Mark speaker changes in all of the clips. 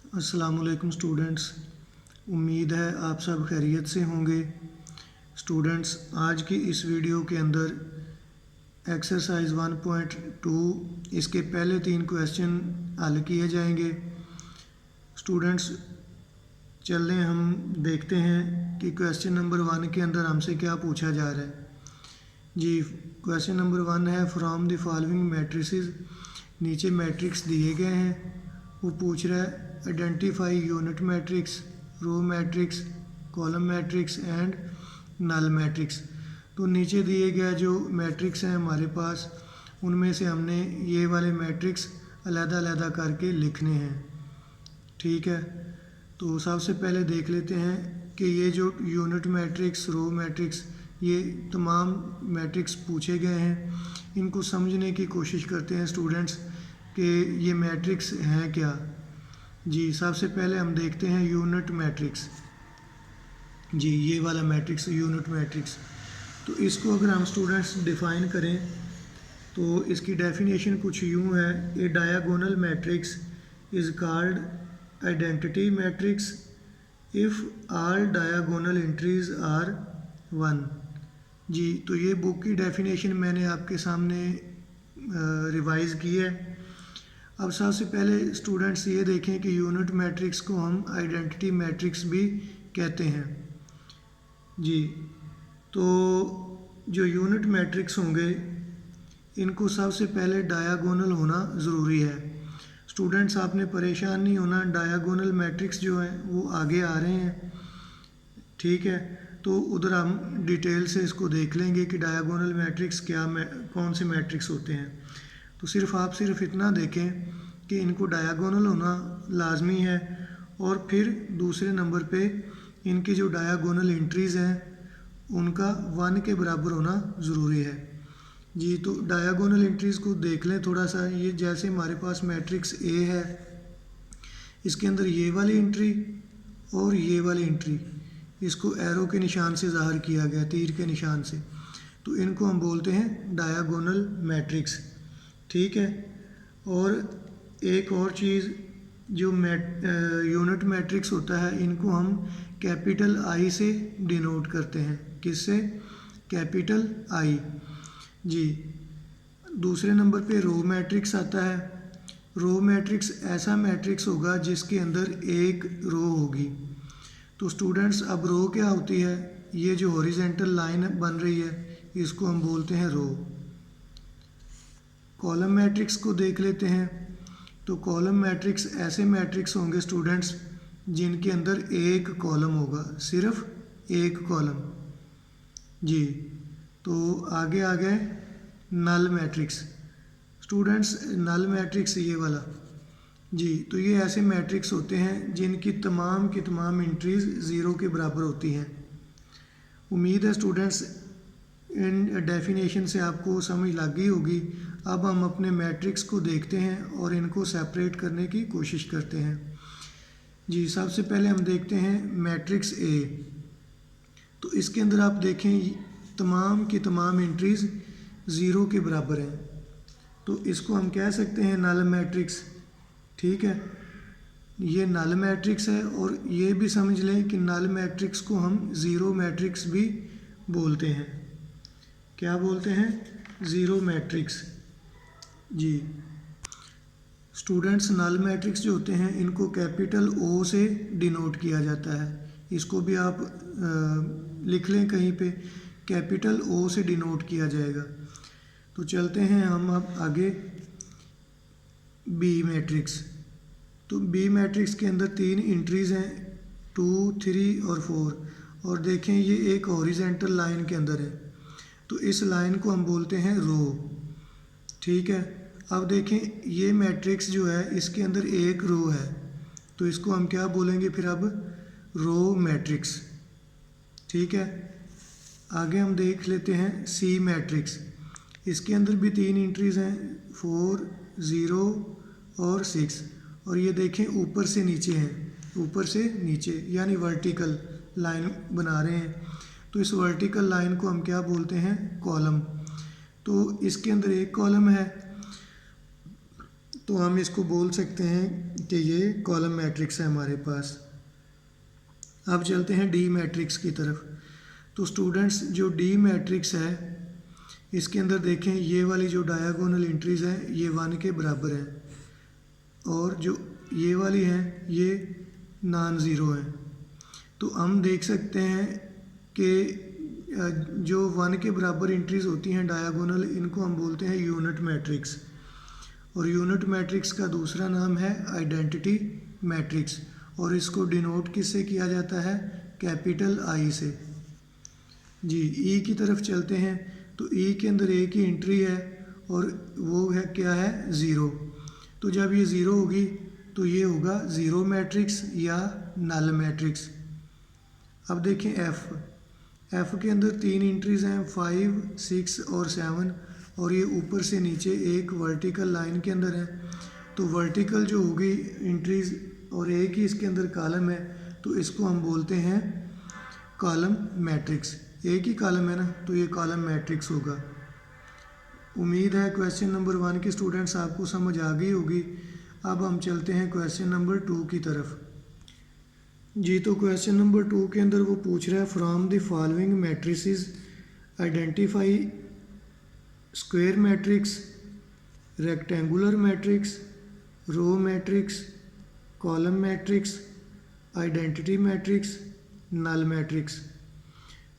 Speaker 1: अस्सलामुअलैकुम स्टूडेंट्स, उम्मीद है आप सब खैरियत से होंगे। स्टूडेंट्स, आज की इस वीडियो के अंदर एक्सरसाइज 1.2 इसके पहले 3 क्वेश्चन हल किए जाएंगे। स्टूडेंट्स, चलें हम देखते हैं कि क्वेश्चन नंबर 1 के अंदर हमसे क्या पूछा जा रहा है। जी, क्वेश्चन नंबर 1 है फ्रॉम द फॉलोइंग मैट्रिसेस। नीचे मैट्रिक्स दिए गए हैं, वो पूछ रहा है identify unit matrix, row matrix, column matrix and null matrix. तो नीचे दिए गया जो मैट्रिक्स हैं हमारे पास, उनमें से हमने ये वाले मैट्रिक्स अलग-अलग करके लिखने हैं। ठीक है, तो सबसे पहले देख लेते हैं कि ये जो यूनिट मैट्रिक्स, रो मैट्रिक्स, ये तमाम मैट्रिक्स पूछे गए हैं। इनको समझने की कोशिश करते हैं स्टूडेंट्स कि ये मैट्रिक्स हैं क्या। जी, सबसे पहले हम देखते हैं यूनिट मैट्रिक्स। जी, ये वाला मैट्रिक्स यूनिट मैट्रिक्स। तो इसको अगर हम स्टूडेंट्स डिफ़ाइन करें तो इसकी डेफिनेशन कुछ यूँ है, a diagonal matrix is called identity matrix if all diagonal entries are 1। जी, तो ये बुक की डेफिनेशन मैंने आपके सामने रिवाइज़ की है। अब सबसे पहले स्टूडेंट्स ये देखें कि यूनिट मैट्रिक्स को हम आइडेंटिटी मैट्रिक्स भी कहते हैं। जी, तो जो यूनिट मैट्रिक्स होंगे इनको सबसे पहले डायगोनल होना ज़रूरी है। स्टूडेंट्स, आपने परेशान नहीं होना, डायगोनल मैट्रिक्स जो हैं वो आगे आ रहे हैं। ठीक है, तो उधर हम डिटेल से इसको देख लेंगे कि डायगोनल मैट्रिक्स कौन से मैट्रिक्स होते हैं। तो सिर्फ इतना देखें कि इनको डायगोनल होना लाजमी है, और फिर दूसरे नंबर पे इनकी जो डायगोनल एंट्रीज़ हैं उनका 1 के बराबर होना ज़रूरी है। जी, तो डायगोनल एंट्रीज़ को देख लें थोड़ा सा। ये जैसे हमारे पास मैट्रिक्स ए है, इसके अंदर ये वाली एंट्री और ये वाली एंट्री, इसको एरो के निशान से ज़ाहिर किया गया, तीर के निशान से, तो इनको हम बोलते हैं डायगोनल मैट्रिक्स। ठीक है, और एक और चीज़, जो यूनिट मैट्रिक्स होता है इनको हम कैपिटल आई से डिनोट करते हैं। किससे? Capital I. जी, दूसरे नंबर पे रो मैट्रिक्स आता है। रो मैट्रिक्स ऐसा मैट्रिक्स होगा जिसके अंदर एक रो होगी। तो स्टूडेंट्स, अब रो क्या होती है? ये जो हॉरिजेंटल लाइन बन रही है इसको हम बोलते हैं रो। कॉलम मैट्रिक्स को देख लेते हैं। तो कॉलम मैट्रिक्स ऐसे मैट्रिक्स होंगे स्टूडेंट्स जिनके अंदर एक कॉलम होगा, सिर्फ एक कॉलम। जी, तो आगे आ गए null matrix. Students, null matrix ये वाला, जी, तो ये ऐसे मैट्रिक्स होते हैं जिनकी तमाम की तमाम एंट्रीज 0 के बराबर होती हैं। उम्मीद है स्टूडेंट्स इन डेफिनेशन से आपको समझ लग गई होगी। अब हम अपने मैट्रिक्स को देखते हैं और इनको सेपरेट करने की कोशिश करते हैं। जी, सबसे पहले हम देखते हैं मैट्रिक्स ए। तो इसके अंदर आप देखें तमाम की तमाम एंट्रीज 0 के बराबर हैं, तो इसको हम कह सकते हैं नल मैट्रिक्स। ठीक है, ये नल मैट्रिक्स है, और ये भी समझ लें कि नल मैट्रिक्स को हम ज़ीरो मैट्रिक्स भी बोलते हैं। क्या बोलते हैं? Zero matrix. जी, स्टूडेंट्स, नल मैट्रिक्स जो होते हैं इनको कैपिटल ओ से डिनोट किया जाता है। इसको भी आप लिख लें कहीं पे, कैपिटल ओ से डिनोट किया जाएगा। तो चलते हैं हम अब आगे बी मैट्रिक्स। तो बी मैट्रिक्स के अंदर 3 एंट्रीज़ हैं, 2, 3 और 4, और देखें ये एक हॉरिजेंटल लाइन के अंदर है, तो इस लाइन को हम बोलते हैं रो। ठीक है, अब देखें ये मैट्रिक्स जो है इसके अंदर एक रो है, तो इसको हम क्या बोलेंगे फिर अब? Row matrix. ठीक है, आगे हम देख लेते हैं सी मैट्रिक्स। इसके अंदर भी 3 एंट्रीज़ हैं, 4, 0 और 6, और ये देखें ऊपर से नीचे हैं, ऊपर से नीचे यानी वर्टिकल लाइन बना रहे हैं। तो इस वर्टिकल लाइन को हम क्या बोलते हैं? कॉलम। तो इसके अंदर एक कॉलम है, तो हम इसको बोल सकते हैं कि ये कॉलम मैट्रिक्स है हमारे पास। अब चलते हैं डी मैट्रिक्स की तरफ। तो स्टूडेंट्स जो डी मैट्रिक्स है इसके अंदर देखें ये वाली जो डायगोनल एंट्रीज है ये 1 के बराबर है और जो ये वाली हैं ये नॉन ज़ीरो है। तो हम देख सकते हैं कि जो 1 के बराबर एंट्रीज होती हैं डायगोनल इनको हम बोलते हैं यूनिट मैट्रिक्स और यूनिट मैट्रिक्स का दूसरा नाम है आइडेंटिटी मैट्रिक्स और इसको डिनोट किससे किया जाता है कैपिटल आई से। जी ई की तरफ चलते हैं तो ई के अंदर एक ही एंट्री है और वो है क्या है ज़ीरो। तो जब ये ज़ीरो होगी तो ये होगा ज़ीरो मैट्रिक्स या नल मैट्रिक्स। अब देखें एफ़ के अंदर 3 एंट्रीज़ हैं 5, 6 और 7 और ये ऊपर से नीचे एक वर्टिकल लाइन के अंदर है। तो वर्टिकल जो होगी एंट्रीज़ और एक ही इसके अंदर कॉलम है तो इसको हम बोलते हैं कॉलम मैट्रिक्स। एक ही कॉलम है ना तो ये कॉलम मैट्रिक्स होगा। उम्मीद है क्वेश्चन नंबर 1 के स्टूडेंट्स आपको समझ आ गई होगी। अब हम चलते हैं क्वेश्चन नंबर 2 की तरफ। जी तो क्वेश्चन नंबर 2 के अंदर वो पूछ रहा है from the following matrices identify square matrix, rectangular matrix, row matrix, column matrix, identity matrix, null matrix.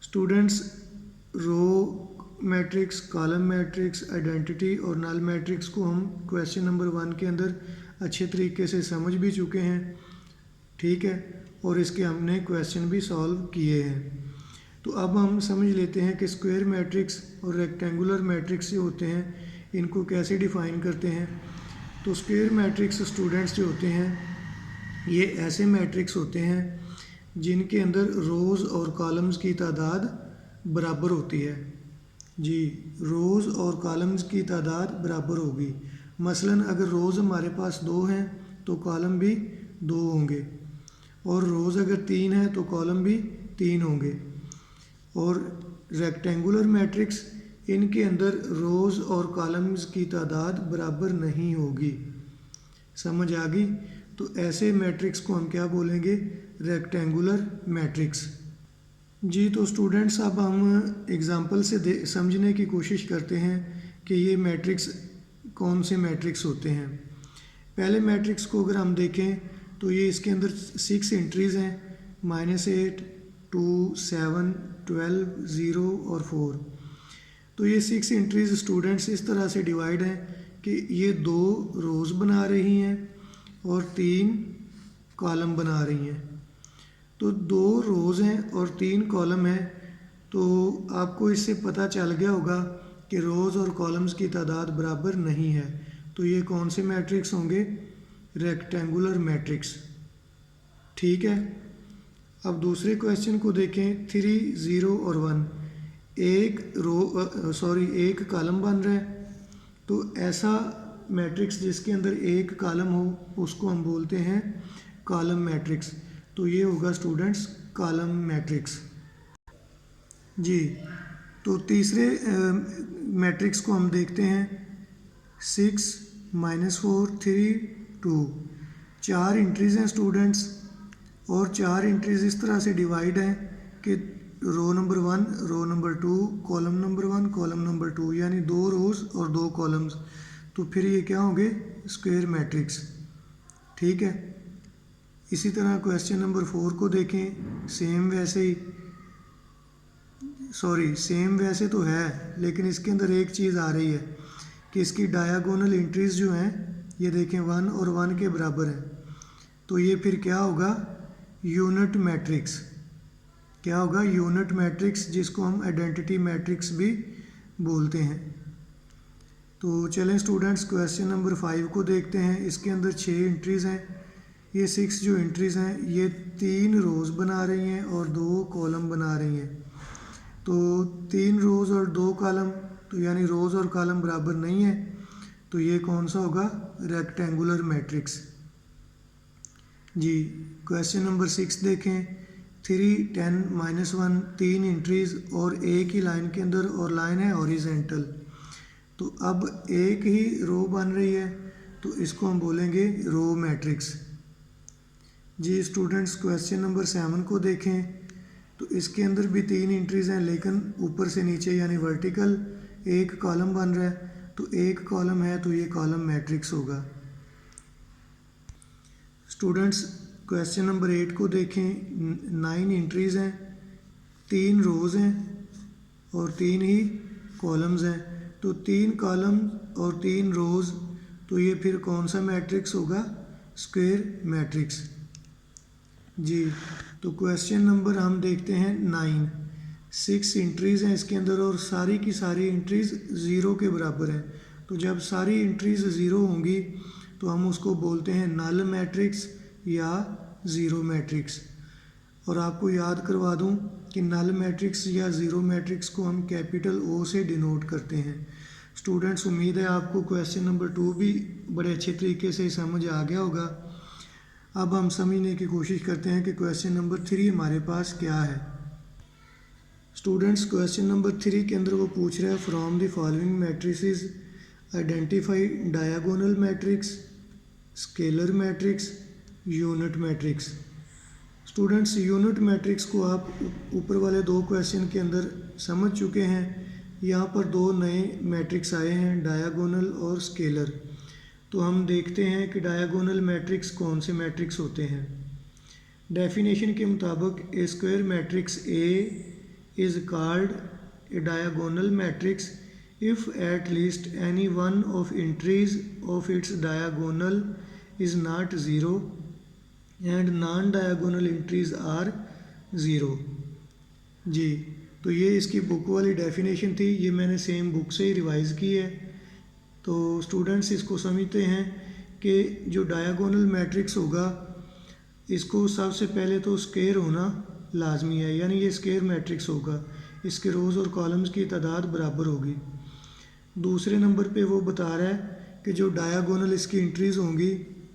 Speaker 1: Students row matrix, column matrix, identity और नल मैट्रिक्स को हम क्वेश्चन नंबर 1 के अंदर अच्छे तरीके से समझ भी चुके हैं, ठीक है, और इसके हमने क्वेश्चन भी सॉल्व किए हैं। तो अब हम समझ लेते हैं कि स्क्वायर मैट्रिक्स और रेक्टेंगुलर मैट्रिक्स जो होते हैं इनको कैसे डिफ़ाइन करते हैं। तो स्क्वायर मैट्रिक्स स्टूडेंट्स जो होते हैं ये ऐसे मैट्रिक्स होते हैं जिनके अंदर रोज़ और कॉलम्स की तादाद बराबर होती है। जी रोज़ और कॉलम्स की तादाद बराबर होगी। मसलन अगर रोज़ हमारे पास 2 हैं तो कॉलम भी 2 होंगे और रोज़ अगर 3 है तो कॉलम भी 3 होंगे। और रेक्टेंगुलर मैट्रिक्स इनके अंदर रोज़ और कॉलम्स की तादाद बराबर नहीं होगी। समझ आ गई? तो ऐसे मैट्रिक्स को हम क्या बोलेंगे रेक्टेंगुलर मैट्रिक्स। जी तो स्टूडेंट्स अब हम एग्ज़ाम्पल से समझने की कोशिश करते हैं कि ये मैट्रिक्स कौन से मैट्रिक्स होते हैं। पहले मैट्रिक्स को अगर हम देखें तो ये इसके अंदर 6 एंट्रीज़ हैं -8, 2, 7, 12, 0 और 4। तो ये 6 एंट्रीज़ स्टूडेंट्स इस तरह से डिवाइड हैं कि ये 2 रोज़ बना रही हैं और 3 कॉलम बना रही हैं। तो 2 रोज़ हैं और 3 कॉलम हैं। तो आपको इससे पता चल गया होगा कि रोज़ और कॉलम्स की तादाद बराबर नहीं है। तो ये कौन से मैट्रिक्स होंगे रेक्टेंगुलर मैट्रिक्स, ठीक है। अब दूसरे क्वेश्चन को देखें 3, 0 और 1 एक कॉलम बन रहा है। तो ऐसा मैट्रिक्स जिसके अंदर एक कॉलम हो उसको हम बोलते हैं कॉलम मैट्रिक्स। तो ये होगा स्टूडेंट्स कॉलम मैट्रिक्स। जी तो तीसरे मैट्रिक्स को हम देखते हैं 6, -4, 3, 2। 4 एंट्रीज़ हैं स्टूडेंट्स और 4 एंट्रीज़ इस तरह से डिवाइड हैं कि row number 1, row number 2, column number 1, column number 2 यानी 2 रोज़ और 2 कॉलम्स। तो फिर ये क्या होंगे स्क्वायर मैट्रिक्स, ठीक है। इसी तरह क्वेश्चन नंबर 4 को देखें सेम वैसे तो है लेकिन इसके अंदर एक चीज़ आ रही है कि इसकी डायगोनल एंट्रीज़ जो हैं ये देखें 1 और 1 के बराबर है। तो ये फिर क्या होगा यूनिट मैट्रिक्स। क्या होगा यूनिट मैट्रिक्स, जिसको हम आइडेंटिटी मैट्रिक्स भी बोलते हैं। तो चलें स्टूडेंट्स क्वेश्चन नंबर 5 को देखते हैं। इसके अंदर 6 एंट्रीज़ हैं। ये 6 जो एंट्रीज़ हैं ये 3 रोज़ बना रही हैं और 2 कॉलम बना रही हैं। तो 3 रोज़ और 2 कॉलम तो यानी रोज़ और कॉलम बराबर नहीं है। तो ये कौन सा होगा रेक्टेंगुलर मैट्रिक्स। जी क्वेश्चन नंबर 6 देखें 3, 10, -1 3 एंट्रीज़ और एक ही लाइन के अंदर और लाइन है हॉरिजेंटल। तो अब एक ही रो बन रही है तो इसको हम बोलेंगे रो मैट्रिक्स। जी स्टूडेंट्स, क्वेश्चन नंबर 7 को देखें तो इसके अंदर भी 3 एंट्रीज़ हैं, लेकिन ऊपर से नीचे यानी वर्टिकल एक कॉलम बन रहा है। तो एक कॉलम है तो ये कॉलम मैट्रिक्स होगा। स्टूडेंट्स, क्वेश्चन नंबर 8 को देखें। 9 एंट्रीज़ हैं, 3 रोज़ हैं और 3 ही कॉलम्स हैं। तो 3 कॉलम और 3 रोज़, तो ये फिर कौन सा मैट्रिक्स होगा? Square matrix. जी तो क्वेश्चन नंबर हम देखते हैं 9। 6 एंट्रीज़ हैं इसके अंदर और सारी की सारी एंट्रीज़ ज़ीरो के बराबर हैं। तो जब सारी एंट्रीज़ ज़ीरो होंगी तो हम उसको बोलते हैं नल मैट्रिक्स या ज़ीरो मैट्रिक्स। और आपको याद करवा दूं कि नल मैट्रिक्स या ज़ीरो मैट्रिक्स को हम कैपिटल ओ से डिनोट करते हैं। स्टूडेंट्स, उम्मीद है आपको क्वेश्चन नंबर 2 भी बड़े अच्छे तरीके से समझ आ गया होगा। अब हम समझने की कोशिश करते हैं कि क्वेश्चन नंबर 3 हमारे पास क्या है। स्टूडेंट्स, क्वेश्चन नंबर 3 के अंदर वो पूछ रहा है from the following matrices identify diagonal matrix, scalar matrix, unit matrix. Students, unit matrix को आप ऊपर वाले 2 क्वेश्चन के अंदर समझ चुके हैं। यहाँ पर 2 नए मैट्रिक्स आए हैं, डायगोनल और स्केलर। तो हम देखते हैं कि डायगोनल मैट्रिक्स कौन से मैट्रिक्स होते हैं। डेफिनेशन के मुताबिक a square matrix A is called a diagonal matrix if at least any one of entries of its diagonal is not zero and non-diagonal entries are zero। जी तो ये इसकी book वाली डेफिनेशन थी, ये मैंने सेम बुक से ही revise की है। तो स्टूडेंट्स इसको समझते हैं कि जो डायगोनल मैट्रिक्स होगा इसको सबसे पहले तो स्क्वायर होना लाजमी है, यानी ये स्क्वायर मैट्रिक्स होगा। इसके रोज़ और कॉलम्स की तादाद बराबर होगी। दूसरे नंबर पे वो बता रहा है कि जो डायगोनल इसकी एंट्रीज़ होंगी,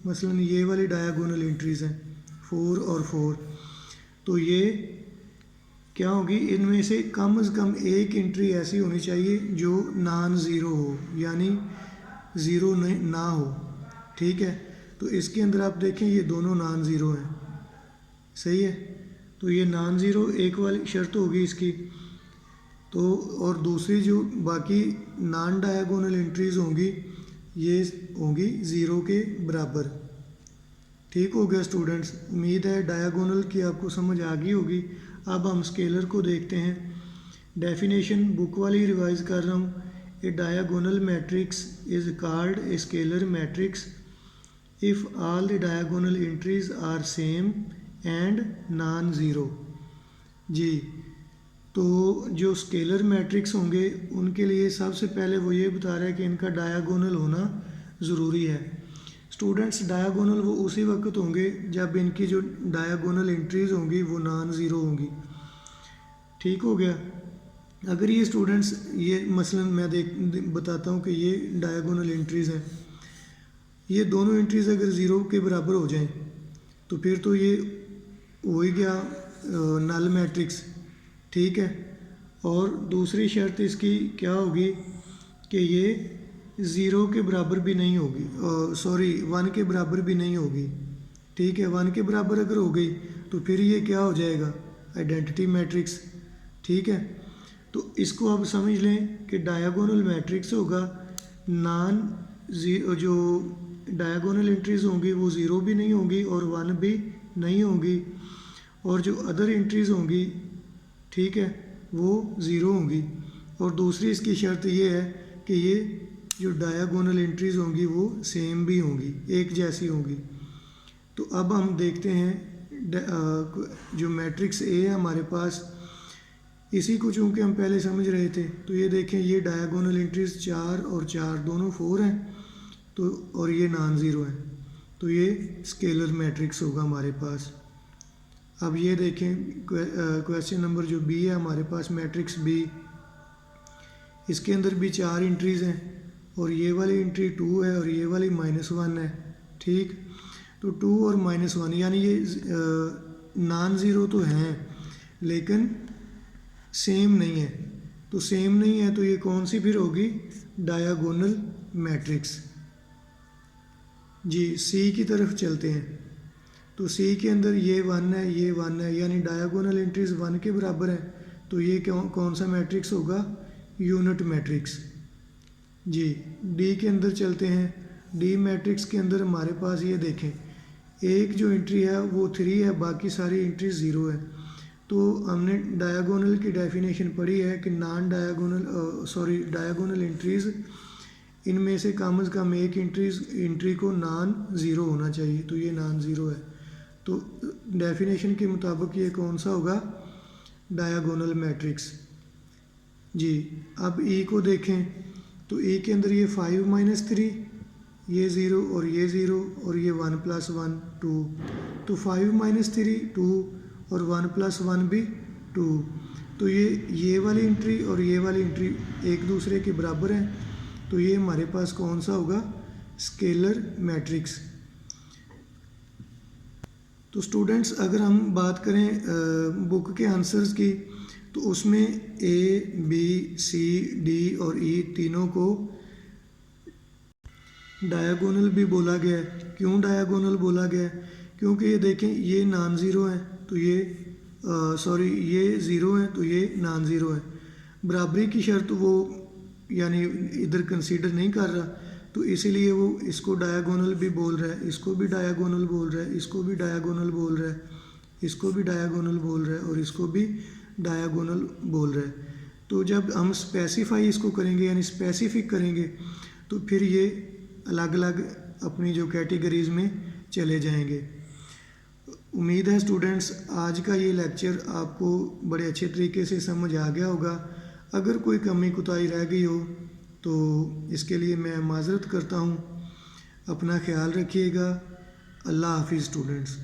Speaker 1: मसलन ये वाली डायगोनल एंट्रीज़ हैं 4 और 4, तो ये क्या होगी? इनमें से कम एक एंट्री ऐसी होनी चाहिए जो नॉन ज़ीरो हो, यानी ज़ीरो ना हो। ठीक है, तो इसके अंदर आप देखें ये दोनों नॉन ज़ीरो हैं, सही है। तो ये नॉन ज़ीरो एक वाली शर्त होगी इसकी। तो और दूसरी जो बाकी नॉन डायगोनल एंट्रीज़ होंगी ये होंगी ज़ीरो के बराबर। ठीक हो गया स्टूडेंट्स, उम्मीद है डायगोनल की आपको समझ आ गई होगी। अब हम स्केलर को देखते हैं। डेफिनेशन बुक वाली रिवाइज कर रहा हूँ। A diagonal matrix is called a scalar matrix if all the diagonal entries are same and non zero. जी तो जो स्केलर मैट्रिक्स होंगे उनके लिए सबसे पहले वो ये बता रहा है कि इनका डायगोनल होना ज़रूरी है। स्टूडेंट्स, डायगोनल वो उसी वक्त होंगे जब इनकी जो डायगोनल एंट्रीज़ होंगी वो नॉन ज़ीरो होंगी। ठीक हो गया। अगर ये स्टूडेंट्स ये मसलन मैं बताता हूँ कि ये डायगोनल एंट्रीज़ हैं, ये दोनों एंट्रीज़ अगर ज़ीरो के बराबर हो जाएं तो फिर तो ये हो ही गया नल मैट्रिक्स। ठीक है, और दूसरी शर्त इसकी क्या होगी कि ये ज़ीरो के बराबर भी नहीं होगी, 1 के बराबर भी नहीं होगी। ठीक है, 1 के बराबर अगर हो गई तो फिर ये क्या हो जाएगा? Identity matrix. ठीक है, तो इसको आप समझ लें कि डायगोनल मैट्रिक्स होगा नॉन ज़ीरो, जो डायगोनल एंट्रीज़ होंगी वो ज़ीरो भी नहीं होंगी और 1 भी नहीं होंगी, और जो अदर एंट्रीज़ होंगी, ठीक है, वो ज़ीरो होंगी। और दूसरी इसकी शर्त ये है कि ये जो डायगोनल एंट्रीज़ होंगी वो सेम भी होंगी, एक जैसी होंगी। तो अब हम देखते हैं जो मैट्रिक्स ए है हमारे पास, इसी को चूँकि हम पहले समझ रहे थे, तो ये देखें ये डायगोनल एंट्रीज़ 4 और 4 दोनों 4 हैं, तो और ये नॉन ज़ीरो हैं, तो ये स्केलर मैट्रिक्स होगा हमारे पास। अब ये देखें क्वेश्चन नंबर जो बी है हमारे पास, मैट्रिक्स बी, इसके अंदर भी 4 एंट्रीज़ हैं और ये वाली एंट्री 2 है और ये वाली -1 है। ठीक, तो 2 और -1 यानी ये नॉन ज़ीरो तो हैं लेकिन सेम नहीं है। तो सेम नहीं है तो ये कौन सी फिर होगी? Diagonal matrix. जी सी की तरफ चलते हैं। तो सी के अंदर ये 1 है, ये 1 है, यानी डायगोनल एंट्रीज 1 के बराबर है। तो ये कौन सा मैट्रिक्स होगा? Unit matrix. जी डी के अंदर चलते हैं। डी मैट्रिक्स के अंदर हमारे पास ये देखें, एक जो एंट्री है वो 3 है, बाकी सारी एंट्री 0 है। तो हमने डायगोनल की डेफिनेशन पढ़ी है कि डायगोनल एंट्रीज़ इनमें से कम एक एंट्री को नॉन ज़ीरो होना चाहिए। तो ये नॉन ज़ीरो है। तो डेफिनेशन के मुताबिक ये कौन सा होगा? Diagonal matrix. जी अब ई को देखें। तो ई के अंदर ये 5 - 3, ये 0 और ये 0 और ये 1 + 1 2। तो 5 - 3 2 और 1 + 1 भी 2। तो ये वाली एंट्री और ये वाली एंट्री एक दूसरे के बराबर हैं। तो ये हमारे पास कौन सा होगा? Scalar matrix. तो स्टूडेंट्स अगर हम बात करें बुक के आंसर्स की, तो उसमें ए बी सी डी और ई तीनों को डायगोनल भी बोला गया है। क्यों डायगोनल बोला गया है? क्योंकि ये देखें, ये नॉन ज़ीरो है तो ये ये ज़ीरो है तो ये नॉन ज़ीरो है। बराबरी की शर्त वो यानी इधर कंसीडर नहीं कर रहा, तो इसीलिए वो इसको डायगोनल भी बोल रहा है, इसको भी डायगोनल बोल रहा है, इसको भी डायगोनल बोल रहा है, इसको भी डायगोनल बोल रहा है और इसको भी डायगोनल बोल रहा है। तो जब हम स्पेसिफाई इसको करेंगे यानी स्पेसिफिक करेंगे, तो फिर ये अलग अलग अपनी जो कैटेगरीज़ में चले जाएंगे। उम्मीद है स्टूडेंट्स आज का ये लेक्चर आपको बड़े अच्छे तरीके से समझ आ गया होगा। अगर कोई कमी कोताही रह गई हो तो इसके लिए मैं माज़रत करता हूँ। अपना ख्याल रखिएगा। अल्लाह हाफिज़ स्टूडेंट्स।